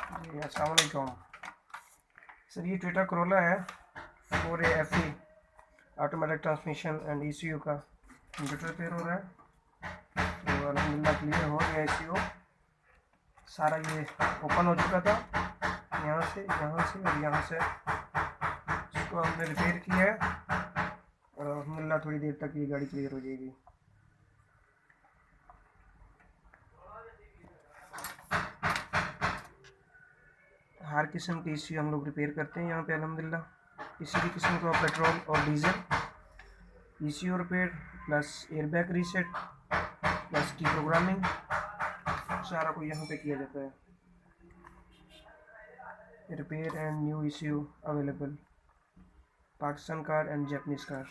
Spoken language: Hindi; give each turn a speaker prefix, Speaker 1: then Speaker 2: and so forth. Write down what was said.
Speaker 1: जी अस्सलाम वालेकुम सर। ये टोयोटा करोला है 4A FE automatic transmission and ECU का कंप्यूटर रिपेयर हो रहा है। तो अल्हम्दुलिल्लाह क्लियर हो गया ECU सारा। ये ओपन हो चुका था यहाँ से और यहाँ से इसको हमने रिपेयर किया है और अल्हम्दुलिल्लाह थोड़ी देर तक ये गाड़ी क्लियर हो जाएगी। हर किस्म की ECU हम लोग रिपेयर करते हैं यहाँ पे अल्हम्दुलिल्लाह। किसी भी किस्म का पेट्रोल और diesel ECU repair plus airbag reset plus की प्रोग्रामिंग सारा कुछ यहाँ पे किया जाता है। Repair and new ECU available, Pakistan car and Japanese car.